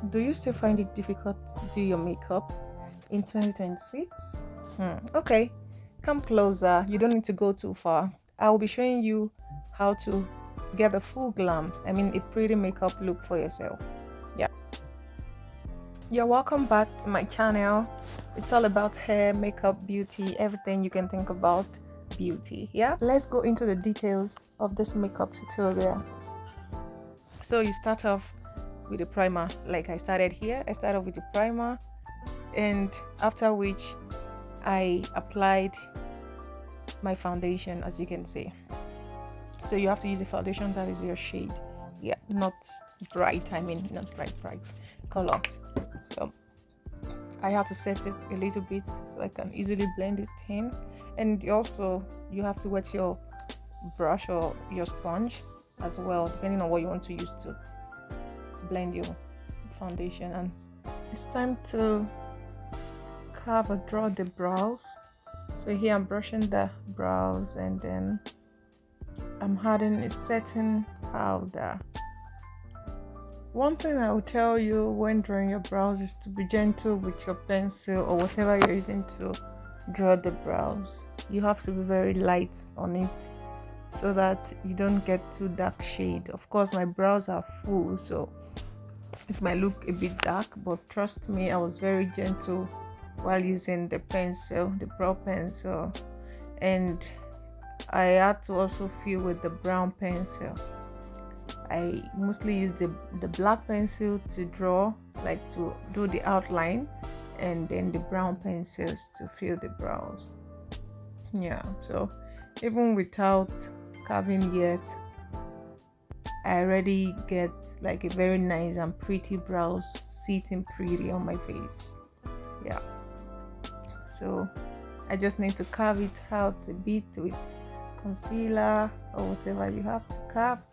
Do you still find it difficult to do your makeup in 2026? Okay, come closer. You don't need to go too far. I will be showing you how to get a full glam. I mean, a pretty makeup look for yourself. Yeah. You're welcome back to my channel. It's all about hair, makeup, beauty, everything you can think about beauty. Yeah. Let's go into the details of this makeup tutorial. So you start off with a primer, like I started here. I start off with a primer, and after which I applied my foundation, as you can see. So you have to use a foundation that is your shade. Yeah, not bright. I mean, not bright colors. So I have to set it a little bit so I can easily blend it in. And also you have to wet your brush or your sponge as well, depending on what you want to use to blend your foundation. And it's time to carve or draw the brows. So here I'm brushing the brows, and then I'm adding a setting powder. One thing I will tell you when drawing your brows is to be gentle with your pencil or whatever you're using to draw the brows. You have to be very light on it so that you don't get too dark shade. Of course, my brows are full, so it might look a bit dark, but trust me, I was very gentle while using the pencil, the brow pencil, and I had to also fill with the brown pencil. I mostly use the black pencil to draw, like to do the outline, and then the brown pencils to fill the brows. Yeah, so even without carving yet, I already get like a very nice and pretty brows sitting pretty on my face. Yeah, so I just need to carve it out a bit with concealer or whatever you have to carve.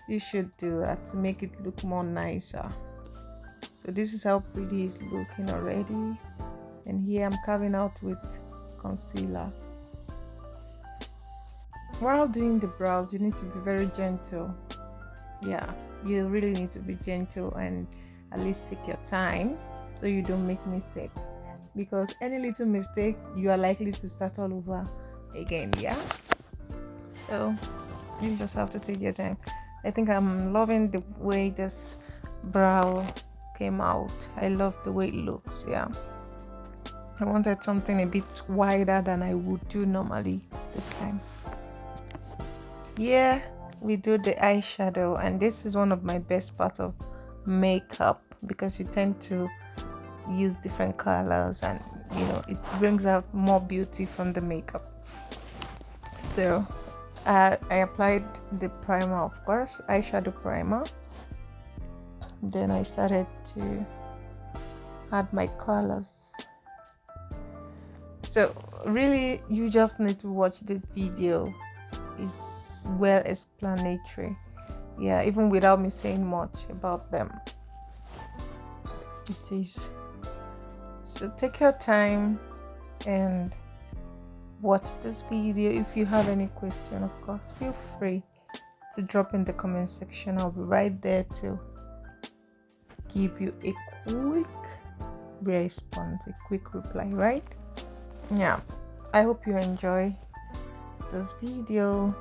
You should do that to make it look more nicer. So this is how pretty it's looking already, and here I'm carving out with concealer. While doing the brows, you need to be very gentle. Yeah, you really need to be gentle and at least take your time so you don't make mistake, because any little mistake you are likely to start all over again. Yeah, so you just have to take your time. I think I'm loving the way this brow came out. I love the way it looks. Yeah, I wanted something a bit wider than I would do normally this time. Yeah, we do the eyeshadow, and this is one of my best parts of makeup because you tend to use different colors, and it brings out more beauty from the makeup. So I applied the primer, of course, eyeshadow primer. Then I started to add my colors. So really, you just need to watch this video. It's well explanatory. Yeah, even without me saying much about them, it is. So take your time and watch this video. If you have any question, of course, feel free to drop in the comment section. I'll be right there to give you a quick response, a quick reply, right? Yeah, I hope you enjoy this video.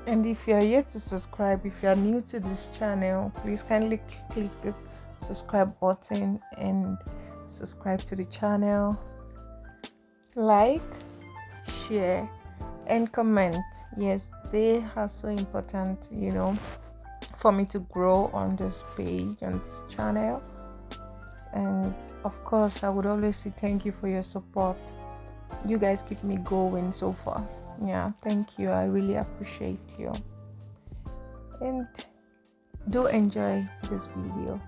And if you are yet to subscribe, if you are new to this channel, please kindly click the subscribe button and subscribe to the channel. Like, share, and comment. Yes, they are so important, for me to grow on this page, on this channel. And of course, I would always say thank you for your support. You guys keep me going so far. Yeah, thank you. I really appreciate you. And do enjoy this video.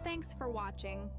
Thanks for watching.